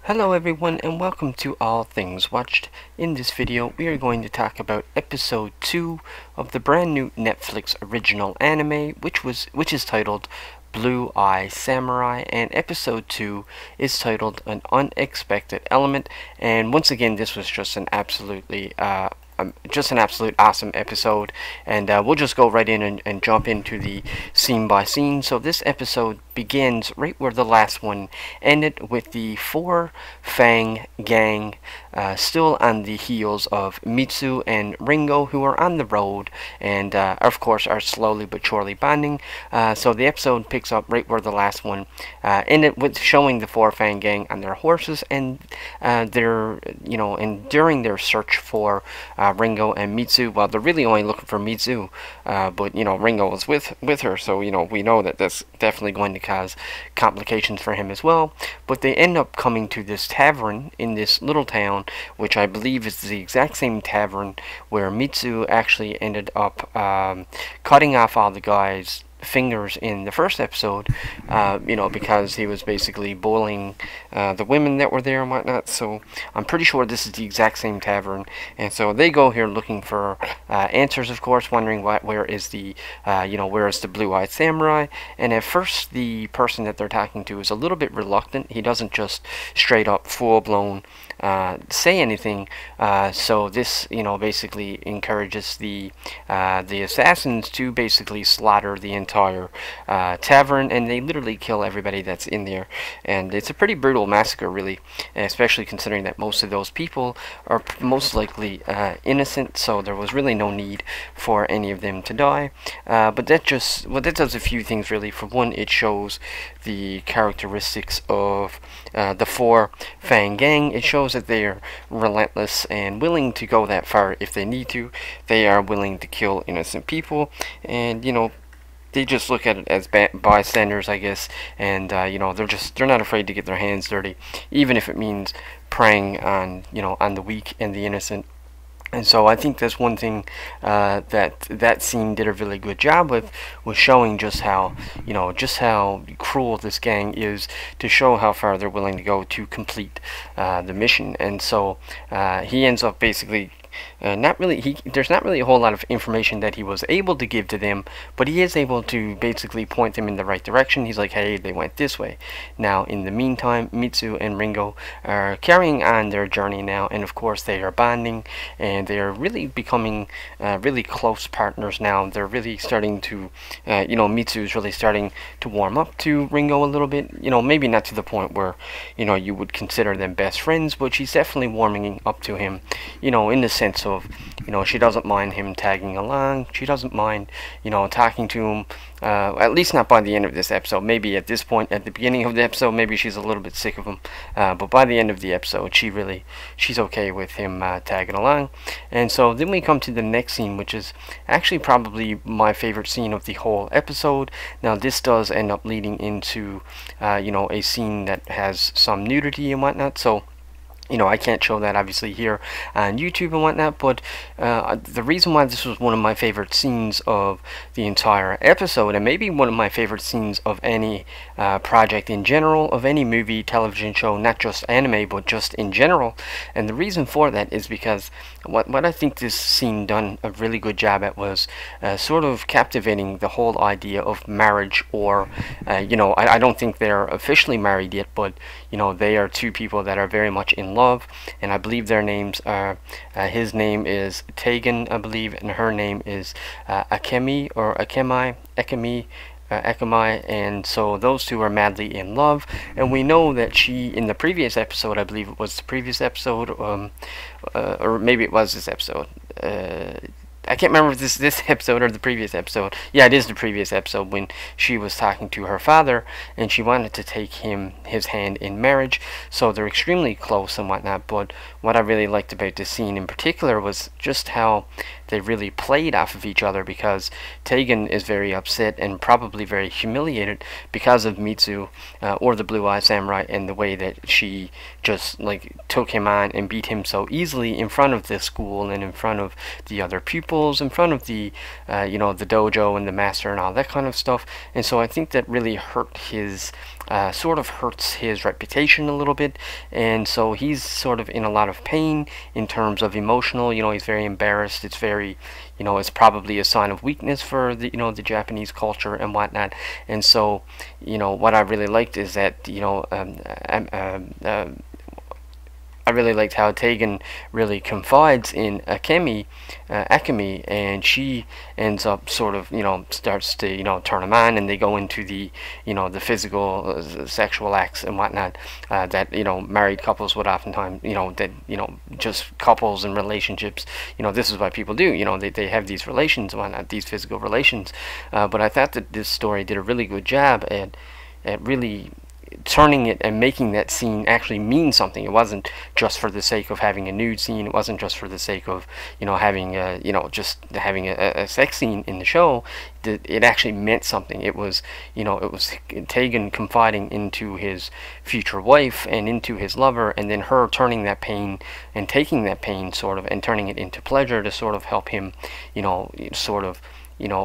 Hello everyone and welcome to All Things Watched. In this video we are going to talk about episode 2 of the brand new Netflix original anime which is titled Blue Eye Samurai, and episode 2 is titled An Unexpected Element. And once again, this was just an absolute awesome episode, and we'll just go right in and jump into the scene by scene. So this episode begins right where the last one ended, with the Four Fang gang still on the heels of Mitsu and Ringo, who are on the road and of course are slowly but surely bonding. So the episode picks up right where the last one ended, with showing the Four Fang gang on their horses, and and during their search for Ringo and Mitsu. Well, they're really only looking for Mitsu, but Ringo was with her, so we know that that's definitely going to cause complications for him as well. But they end up coming to this tavern in this little town, which I believe is the exact same tavern where Mitsu actually ended up cutting off all the guys' fingers in the first episode, because he was basically bullying the women that were there and whatnot. So I'm pretty sure this is the exact same tavern, and so they go here looking for answers, of course, wondering where is the blue-eyed samurai. And at first the person that they're talking to is a little bit reluctant. He doesn't just straight up full-blown say anything, so this basically encourages the assassins to basically slaughter the entire tavern, and they literally kill everybody that's in there. And it's a pretty brutal massacre, really, especially considering that most of those people are most likely innocent, so there was really no need for any of them to die. But that does a few things, really. For one, it shows the characteristics of the Four Fang gang. It shows that they are relentless and willing to go that far if they need to. They are willing to kill innocent people, and they just look at it as bystanders, I guess. And they're not afraid to get their hands dirty, even if it means preying on on the weak and the innocent. And so I think that's one thing that scene did a really good job with, was showing just how cruel this gang is, to show how far they're willing to go to complete the mission. And so he ends up basically there's not really a whole lot of information that he was able to give to them, but he is able to basically point them in the right direction. He's like, hey, they went this way. Now, in the meantime, Mitsu and Ringo are carrying on their journey now, and of course they are bonding, and they are really becoming really close partners now. They're really starting to, Mitsu is really starting to warm up to Ringo a little bit. Maybe not to the point where, you would consider them best friends, but she's definitely warming up to him, in the sense of, she doesn't mind him tagging along. She doesn't mind, talking to him, at least not by the end of this episode. Maybe at this point, at the beginning of the episode, maybe she's a little bit sick of him, but by the end of the episode, she's okay with him tagging along. And so then we come to the next scene, which is actually probably my favorite scene of the whole episode. Now, this does end up leading into a scene that has some nudity and whatnot, so I can't show that obviously here on YouTube and whatnot, but the reason why this was one of my favorite scenes of the entire episode, and maybe one of my favorite scenes of any project in general, of any movie, television show, not just anime, but just in general, and the reason for that is because what I think this scene done a really good job at was sort of captivating the whole idea of marriage, or I don't think they're officially married yet, but they are two people that are very much in love, and I believe their names are, his name is Tegan, I believe, and her name is Akemi, or Akemi, and so those two are madly in love. And we know that she, in the previous episode, I believe it was the previous episode, or maybe it was this episode, I can't remember if this episode or the previous episode. Yeah, it is the previous episode, when she was talking to her father and she wanted to take his hand in marriage. So they're extremely close and whatnot. But what I really liked about this scene in particular was just how they really played off of each other, because Tegan is very upset and probably very humiliated because of Mitsu, or the Blue Eye Samurai, and the way that she just like took him on and beat him so easily in front of the school and in front of the other pupils, in front of the the dojo and the master and all that kind of stuff. And so I think that really hurt his sort of hurts his reputation a little bit, and so he's sort of in a lot of pain in terms of emotional. He's very embarrassed. It's very, it's probably a sign of weakness for the Japanese culture and whatnot. And so, what I really liked is that, I really liked how Tegan really confides in Akemi, and she ends up sort of, starts to, turn him on, and they go into the, the physical, sexual acts and whatnot, that, married couples would oftentimes, that, just couples and relationships, this is what people do, they have these relations and whatnot, these physical relations. But I thought that this story did a really good job at really turning it and making that scene actually mean something. It wasn't just for the sake of having a nude scene. It wasn't just for the sake of having just having a sex scene in the show. It actually meant something. It was it was Tegan confiding into his future wife and into his lover, and then her turning that pain and taking that pain sort of and turning it into pleasure to sort of help him sort of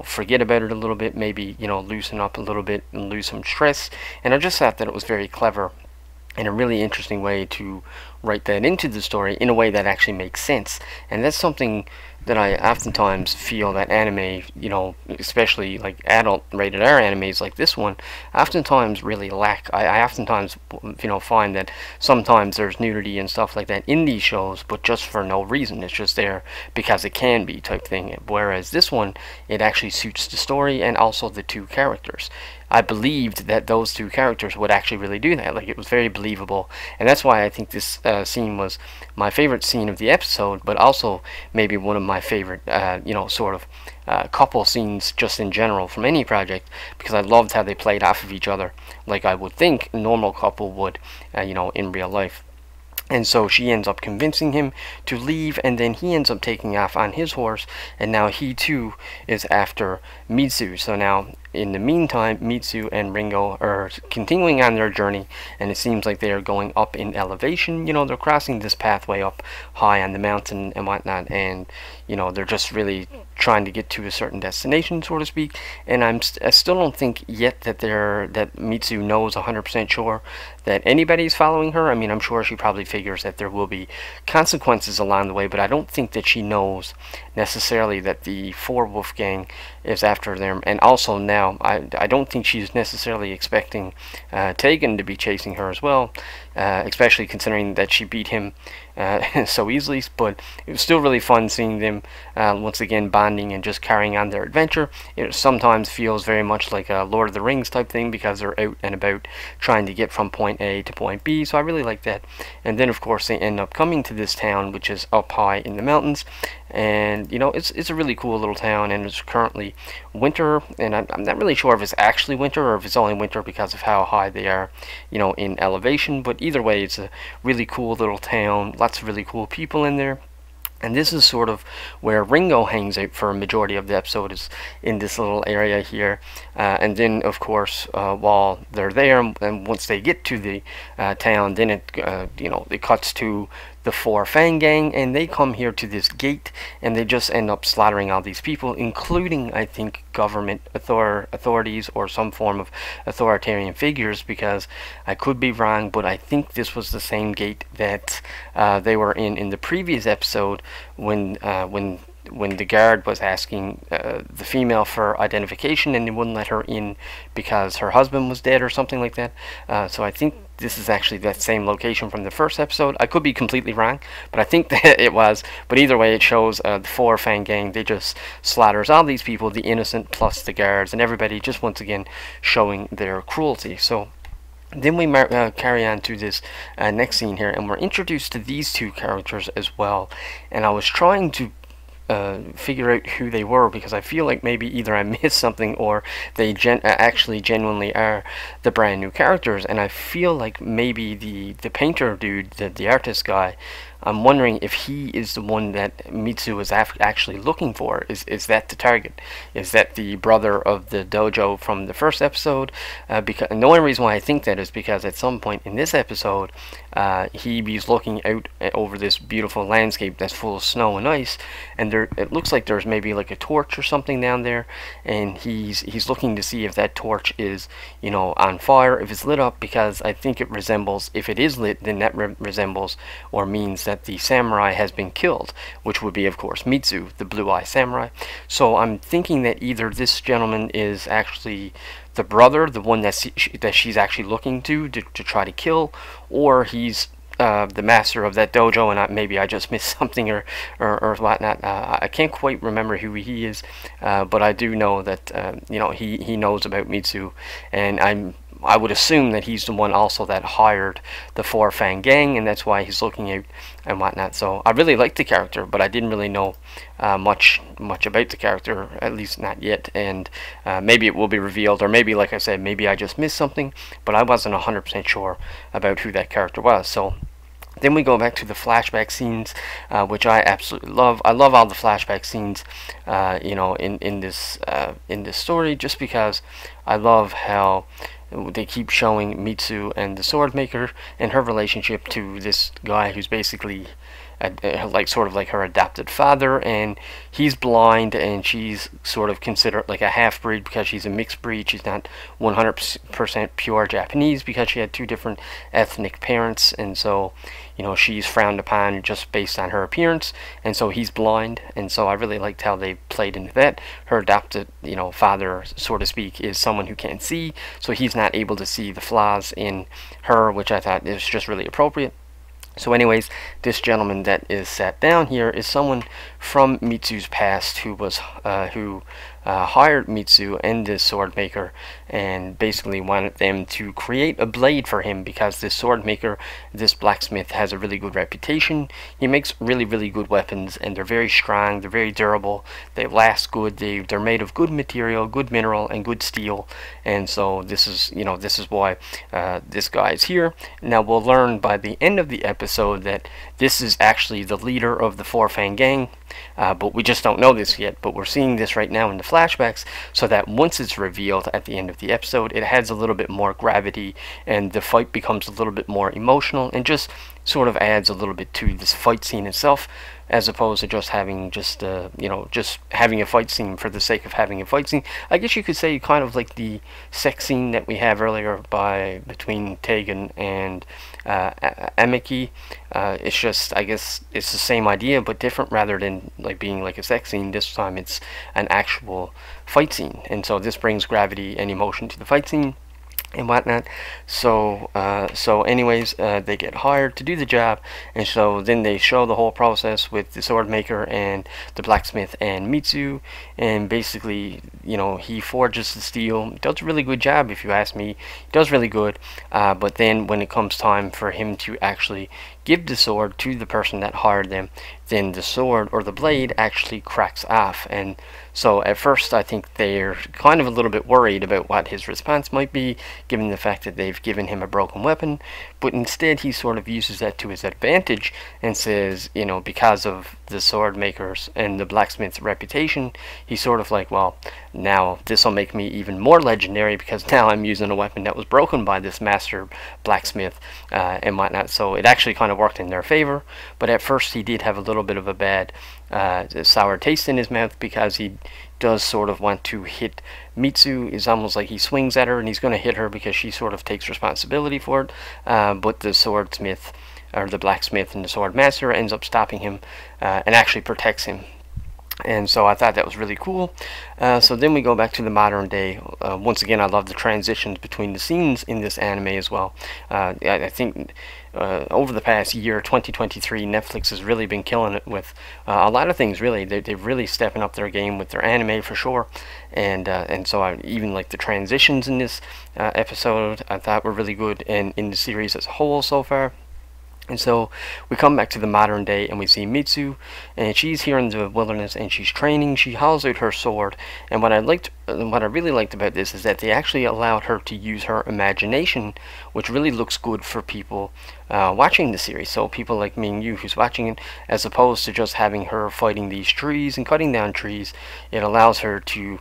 forget about it a little bit, maybe, loosen up a little bit and lose some stress. And I just thought that it was very clever and a really interesting way to write that into the story in a way that actually makes sense. And that's something that I oftentimes feel that anime, especially like adult rated R animes like this one, oftentimes really lack. I oftentimes, find that sometimes there's nudity and stuff like that in these shows, but just for no reason. It's just there because it can be type thing. Whereas this one, it actually suits the story and also the two characters. I believed that those two characters would actually really do that. Like, it was very believable, and that's why I think this scene was my favorite scene of the episode, but also maybe one of my favorite, sort of couple scenes just in general from any project, because I loved how they played off of each other, like I would think a normal couple would, in real life. And so she ends up convincing him to leave, and then he ends up taking off on his horse, and now he too is after Mitsu. So now, in the meantime, Mitsu and Ringo are continuing on their journey, and it seems like they are going up in elevation. They're crossing this pathway up high on the mountain and whatnot, and they're just really trying to get to a certain destination, so to speak. And I still don't think yet that Mitsu knows 100% sure that anybody's following her. I mean, I'm sure she probably figures that there will be consequences along the way, but I don't think that she knows necessarily that the Four Wolf Gang is after them. And also now, I don't think she's necessarily expecting Tegan to be chasing her as well, especially considering that she beat him so easily. But it was still really fun seeing them once again bonding and just carrying on their adventure. It sometimes feels very much like a Lord of the Rings type thing, because they're out and about trying to get from point A to point B, so I really like that. And then of course they end up coming to this town, which is up high in the mountains, and it's a really cool little town, and it's currently winter, and I'm not really sure if it's actually winter or if it's only winter because of how high they are in elevation. But either way, it's a really cool little town, lots of really cool people in there. And this is sort of where Ringo hangs out for a majority of the episode, is in this little area here. And then, of course, while they're there, and once they get to the town, then it cuts to the Four Fang Gang, and they come here to this gate, and they just end up slaughtering all these people, including, I think, government authorities or some form of authoritarian figures, because I could be wrong, but I think this was the same gate that they were in the previous episode, when the guard was asking the female for identification, and they wouldn't let her in because her husband was dead or something like that. So I think this is actually that same location from the first episode. I could be completely wrong, but I think that it was. But either way, it shows the Four Fang Gang. They just slaughters all these people, the innocent plus the guards and everybody, just once again showing their cruelty. So then we carry on to this next scene here, and we're introduced to these two characters as well. And I was trying to figure out who they were, because I feel like maybe either I missed something or they actually genuinely are the brand new characters. And I feel like maybe the painter dude, the artist guy, I'm wondering if he is the one that Mitsu is actually looking for. Is that the target? Is that the brother of the dojo from the first episode? Because the only reason why I think that is because at some point in this episode, he is looking out over this beautiful landscape that's full of snow and ice, and it looks like there's maybe like a torch or something down there, and he's looking to see if that torch is, you know, on fire, if it's lit up, because I think it resembles, if it is lit, then that resembles or means that the samurai has been killed, which would be, of course, Mitsu, the blue-eye samurai. So I'm thinking that either this gentleman is actually the brother, the one that she's actually looking to try to kill, or he's the master of that dojo, and maybe I just missed something or whatnot. I can't quite remember who he is, but I do know that you know, he knows about Mitsu, and I would assume that he's the one also that hired the Four Fang gang, and that's why he's looking out and whatnot. So I really liked the character, but I didn't really know much about the character, at least not yet. And maybe it will be revealed, or maybe, like I said, maybe I just missed something, but I wasn't 100% sure about who that character was. So then we go back to the flashback scenes, which I absolutely love. I love all the flashback scenes, you know, in this story, just because I love how they keep showing Mitsu and the sword maker and her relationship to this guy who's basically like sort of like her adopted father, and he's blind, and she's sort of considered like a half-breed because she's a mixed breed. She's not 100% pure Japanese because she had two different ethnic parents, and so, you know, she's frowned upon just based on her appearance, and so he's blind. And so I really liked how they played into that. Her adopted, you know, father, so to speak, is someone who can't see, so he's not able to see the flaws in her, which I thought is just really appropriate. So anyways, this gentleman that is sat down here is someone from Mitsu's past who was hired Mitsu and this sword maker, and basically wanted them to create a blade for him, because this sword maker, this blacksmith, has a really good reputation. He makes really good weapons, and they're very strong, they're very durable, they last good, they're made of good material, good mineral, and good steel. And so this is, you know, this is why this guy is here. Now we'll learn by the end of the episode that this is actually the leader of the Four Fang gang, but we just don't know this yet. But we're seeing this right now in the flashbacks, so that once it's revealed at the end of the episode, it adds a little bit more gravity, and the fight becomes a little bit more emotional, and just sort of adds a little bit to this fight scene itself, as opposed to just having you know, just having a fight scene for the sake of having a fight scene. I guess you could say kind of like the sex scene that we have earlier between Tegan and Ameki. It's just, I guess it's the same idea but different. Rather than like being like a sex scene, this time it's an actual fight scene, and so this brings gravity and emotion to the fight scene and whatnot. So anyways, they get hired to do the job, and so then they show the whole process with the sword maker and the blacksmith and Mitsu, and basically, you know, he forges the steel, does a really good job, if you ask me. He does really good, but then when it comes time for him to actually give the sword to the person that hired them, then the sword or the blade actually cracks off. And so at first I think they're kind of a little bit worried about what his response might be, given the fact that they've given him a broken weapon, but instead he sort of uses that to his advantage and says, you know, because of the sword makers and the blacksmith's reputation, he's sort of like, well, now this will make me even more legendary, because now I'm using a weapon that was broken by this master blacksmith and whatnot. So it actually kind of worked in their favor, but at first he did have a little bit of a bad sour taste in his mouth, because he does sort of want to hit Mitsu. It's almost like he swings at her and he's going to hit her because she sort of takes responsibility for it, but the swordsmith, or the blacksmith, and the sword master ends up stopping him and actually protects him. And so I thought that was really cool. So then we go back to the modern day. Once again, I love the transitions between the scenes in this anime as well. I think over the past year, 2023, Netflix has really been killing it with a lot of things. Really, they're really stepping up their game with their anime for sure. And so I even like the transitions in this episode, I thought were really good, and in the series as a whole so far. And so we come back to the modern day, and we see Mitsu, and she's here in the wilderness, and she's training. She hauls out her sword, and what I liked what I really liked about this is that they actually allowed her to use her imagination, which really looks good for people watching the series. So people like me and you who's watching it, as opposed to just having her fighting these trees and cutting down trees, it allows her to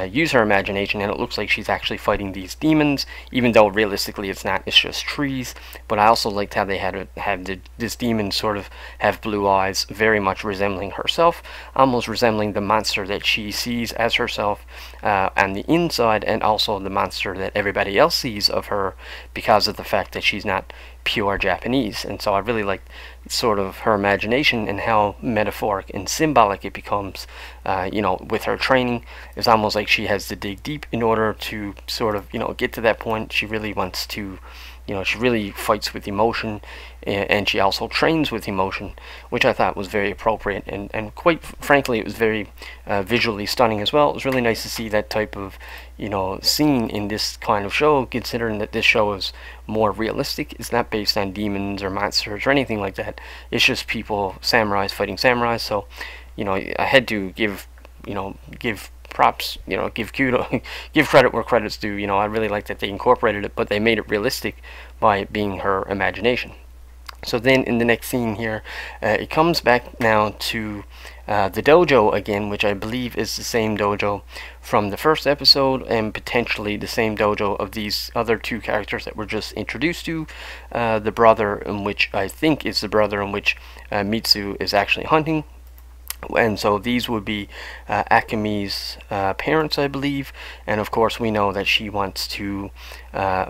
use her imagination, and it looks like she's actually fighting these demons, even though realistically it's not, it's just trees. But I also liked how they had this demon sort of have blue eyes, very much resembling herself, almost resembling the monster that she sees as herself on the inside, and also the monster that everybody else sees of her because of the fact that she's not pure Japanese. And so I really liked sort of her imagination and how metaphoric and symbolic it becomes. With her training, it's almost like she has to dig deep in order to sort of get to that point. She really wants to, she really fights with emotion, and she also trains with emotion, which I thought was very appropriate, and quite frankly it was very visually stunning as well. It was really nice to see that type of scene in this kind of show, considering that this show is more realistic. It's not based on demons or monsters or anything like that. It's just people, samurais fighting samurais. So I had to give props, give give credit where credit's due. I really like that they incorporated it, but they made it realistic by it being her imagination. So then in the next scene here, it comes back now to the dojo again, which I believe is the same dojo from the first episode, and potentially the same dojo of these other two characters that were just introduced to. The brother, in which I think is the brother in which Mitsu is actually hunting. And so these would be Akemi's parents, I believe, and of course we know that she wants to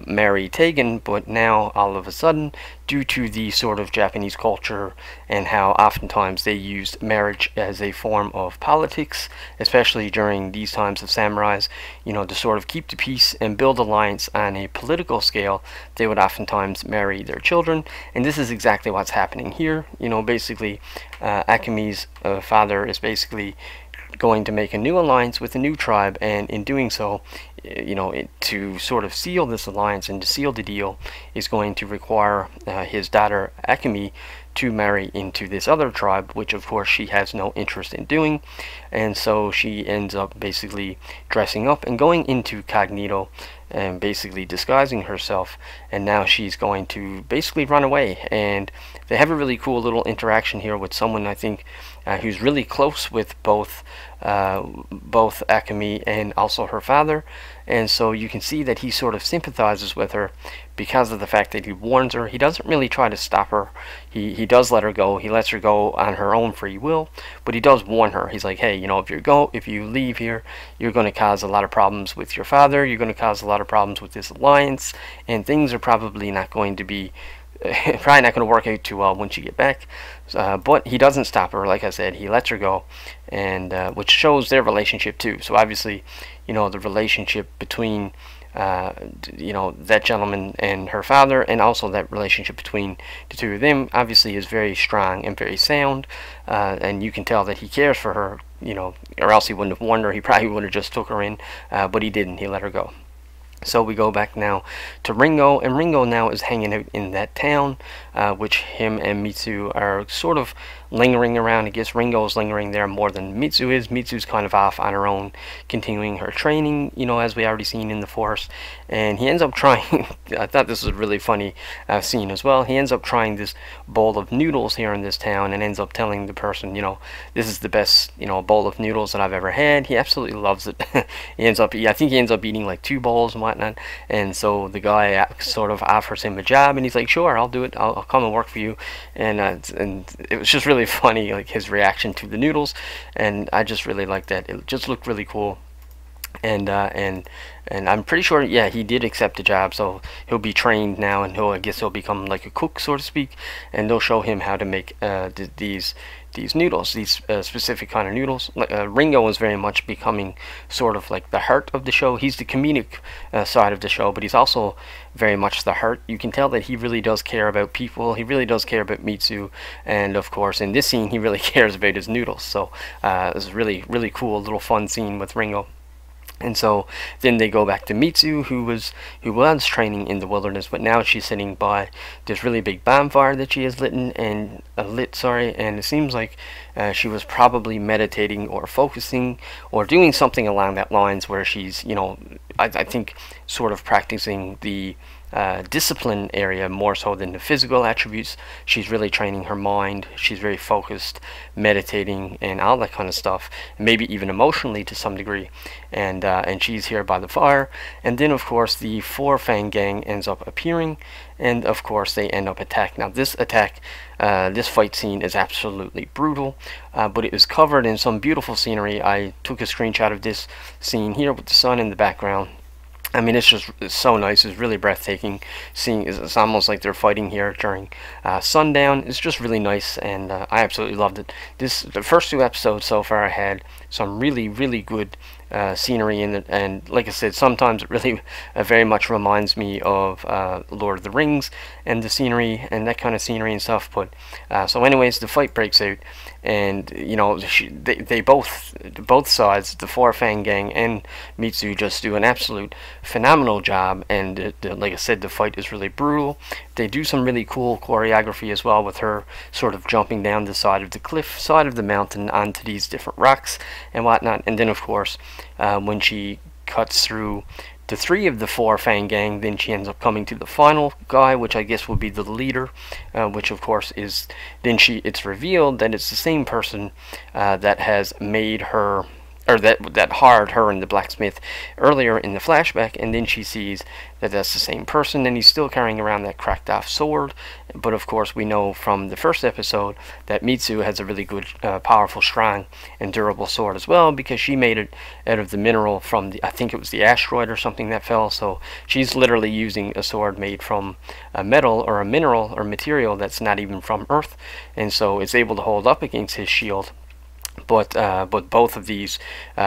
marry Tegan, but now all of a sudden, due to the sort of Japanese culture and how oftentimes they used marriage as a form of politics, especially during these times of samurais, to sort of keep the peace and build alliance on a political scale, they would oftentimes marry their children, and this is exactly what's happening here. Basically Akemi's father is basically going to make a new alliance with a new tribe, and in doing so, to sort of seal this alliance and to seal the deal is going to require his daughter Akemi to marry into this other tribe, which of course she has no interest in doing, and so she ends up basically dressing up and going into cognito and basically disguising herself, and now she's going to basically run away. And they have a really cool little interaction here with someone, I think, who's really close with both Akemi and also her father, and so you can see that he sort of sympathizes with her because of the fact that he warns her. He doesn't really try to stop her. He does let her go. He lets her go on her own free will, but he does warn her. He's like, hey, if you leave here, you're going to cause a lot of problems with your father. You're going to cause a lot of problems with this alliance, and things are probably not going to be probably not going to work out too well once you get back. But he doesn't stop her. Like I said, he lets her go, and which shows their relationship too. So obviously, the relationship between that gentleman and her father, and also that relationship between the two of them, obviously is very strong and very sound, and you can tell that he cares for her, or else he wouldn't have warned her. He probably would have just took her in, but he didn't. He let her go. So we go back now to Ringo, and Ringo now is hanging out in that town, which him and Mitsu are sort of lingering around. I guess Ringo is lingering there more than Mitsu is. Mitsu's kind of off on her own, continuing her training, as we already seen in the forest, and he ends up trying, I thought this was a really funny scene as well, he ends up trying this bowl of noodles here in this town, and ends up telling the person, this is the best, bowl of noodles that I've ever had. He absolutely loves it. I think he ends up eating like 2 bowls and whatnot, and so the guy sort of offers him a job, and he's like, sure, I'll do it, I'll come and work for you, and it was just really funny, like his reaction to the noodles, and I just really liked that. It just looked really cool, and I'm pretty sure, yeah, he did accept the job, so he'll be trained now, and I guess he'll become like a cook, so to speak, and they'll show him how to make these noodles, these specific kind of noodles. Ringo is very much becoming sort of like the heart of the show. He's the comedic side of the show, but he's also very much the heart. You can tell that he really does care about people. He really does care about Mitsu, and of course in this scene he really cares about his noodles. So it's a really, really cool little fun scene with Ringo. And so then they go back to Mitsu, who was training in the wilderness, but now she's sitting by this really big bonfire that she has lit, and it seems like she was probably meditating or focusing or doing something along that lines where she's, I think, sort of practicing the discipline area more so than the physical attributes. She's really training her mind. She's very focused, meditating, and all that kind of stuff. Maybe even emotionally to some degree. And she's here by the fire. And then, of course, the Four Fang Gang ends up appearing, and of course they end up attacking. Now, this attack, this fight scene is absolutely brutal, but it is covered in some beautiful scenery. I took a screenshot of this scene here with the sun in the background. I mean, it's so nice. It's really breathtaking. Seeing it's almost like they're fighting here during sundown. It's just really nice, and I absolutely loved it. The first two episodes so far had some really, really good scenery in it, and like I said, sometimes it really very much reminds me of Lord of the Rings and the scenery and that kind of scenery and stuff. But so anyways, the fight breaks out, and they both sides, the Four Fang Gang and Mitsu, just do an absolute phenomenal job. And like I said, the fight is really brutal. They do some really cool choreography as well, with her sort of jumping down the side of the cliff, side of the mountain, onto these different rocks and whatnot. And then of course, when she cuts through the three of the Four Fang Gang, then she ends up coming to the final guy, which I guess would be the leader, which of course is, then it's revealed that it's the same person that has made her, or that hired her and the blacksmith earlier in the flashback. And then she sees that that's the same person, and he's still carrying around that cracked off sword. But of course we know from the first episode that Mitsu has a really good, powerful, strong, and durable sword as well, because she made it out of the mineral from I think it was the asteroid or something that fell. So she's literally using a sword made from a metal or a mineral or material that's not even from Earth, and so it's able to hold up against his shield. But both of these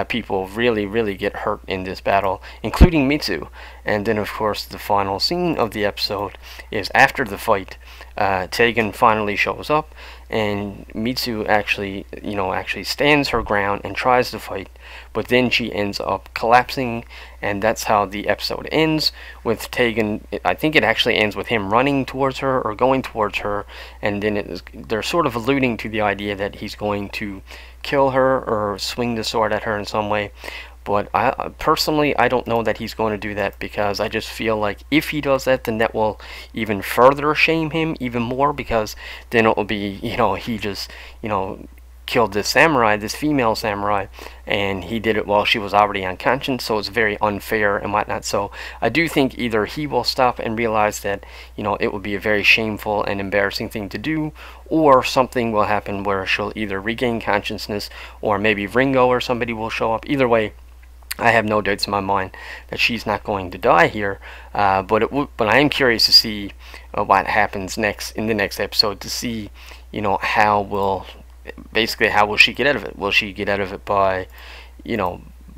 people really, really get hurt in this battle, including Mitsu. And then, of course, the final scene of the episode is after the fight. Tegan finally shows up, and Mitsu actually stands her ground and tries to fight, but then she ends up collapsing, and that's how the episode ends, with Tegan. I think it actually ends with him running towards her or going towards her, and then they're sort of alluding to the idea that he's going to kill her or swing the sword at her in some way. But personally, I don't know that he's going to do that, because I just feel like if he does that, then that will even further shame him even more, because then it will be, he just, killed this samurai, this female samurai, and he did it while she was already unconscious, so it's very unfair and whatnot. So I do think either he will stop and realize that, it would be a very shameful and embarrassing thing to do, or something will happen where she'll either regain consciousness, or maybe Ringo or somebody will show up. Either way, I have no doubts in my mind that she's not going to die here, but I am curious to see what happens next in the next episode, to see, how will she get out of it? Will she get out of it by,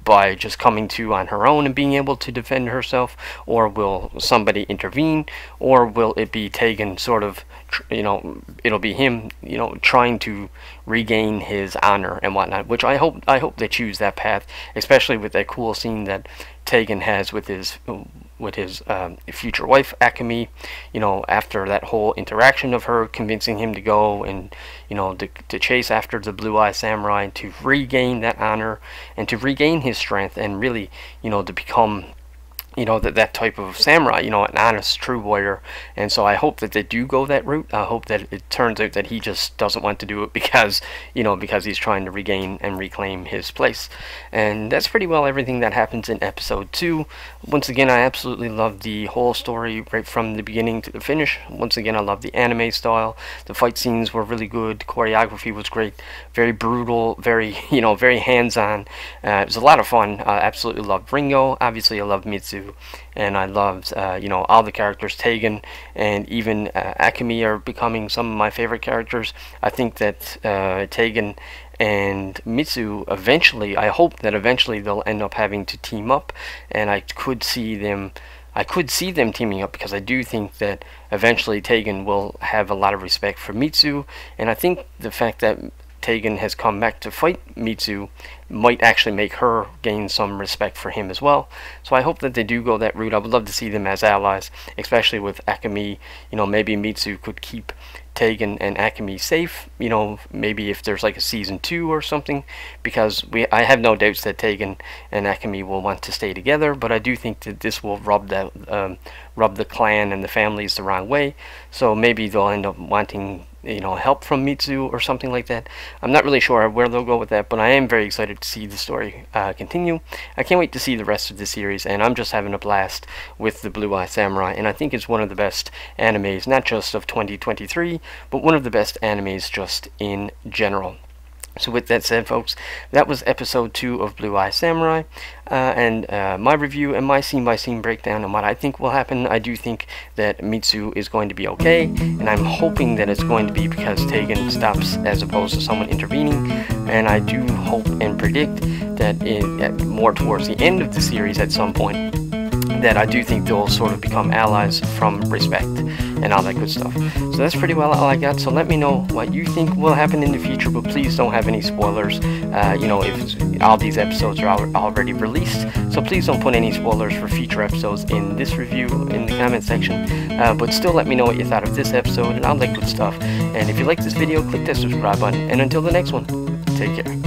by just coming to on her own and being able to defend herself, or will somebody intervene, or will it be Tegan sort of, it'll be him, trying to regain his honor and whatnot, which I hope they choose that path, especially with that cool scene that Tegan has with his future wife Akemi, after that whole interaction of her convincing him to go and to chase after the blue-eye samurai, to regain that honor and to regain his strength, and really to become that type of samurai, an honest, true warrior. And so I hope that they do go that route. I hope that it turns out that he just doesn't want to do it because he's trying to regain and reclaim his place. And that's pretty well everything that happens in episode 2. Once again, I absolutely love the whole story right from the beginning to the finish. Once again, I love the anime style. The fight scenes were really good. The choreography was great. Very brutal, very hands-on. It was a lot of fun. I absolutely loved Ringo. Obviously, I loved Mitsu. And I loved, all the characters. Tegan and even Akemi are becoming some of my favorite characters. I think that Tegan and Mitsu eventually, I hope that eventually they'll end up having to team up, and I could see them teaming up, because I do think that eventually Tegan will have a lot of respect for Mitsu, and I think the fact that Tegan has come back to fight Mitsu might actually make her gain some respect for him as well. So I hope that they do go that route. I would love to see them as allies, especially with Akemi. You know, maybe Mitsu could keep Tegan and Akemi safe, you know, maybe if there's like a season 2 or something, because I have no doubts that Tegan and Akemi will want to stay together, but I do think that this will rub the clan and the families the wrong way, so maybe they'll end up wanting, you know, help from Mitsu or something like that. I'm not really sure where they'll go with that, but I am very excited to see the story continue. I can't wait to see the rest of the series, and I'm just having a blast with the Blue Eye Samurai, and I think it's one of the best animes, not just of 2023, but one of the best animes just in general. So with that said, folks, that was episode 2 of Blue Eye Samurai, and my review and my scene-by-scene breakdown on what I think will happen. I do think that Mitsu is going to be okay, and I'm hoping that it's going to be because Tegan stops as opposed to someone intervening, and I do hope and predict that more towards the end of the series at some point, that I do think they'll sort of become allies from respect and all that good stuff. So that's pretty well all I got. So let me know what you think will happen in the future, but please don't have any spoilers. You know, if all these episodes are already released, so please don't put any spoilers for future episodes in this review in the comment section. But still let me know what you thought of this episode and all that good stuff. And if you like this video, click that subscribe button. And until the next one, take care.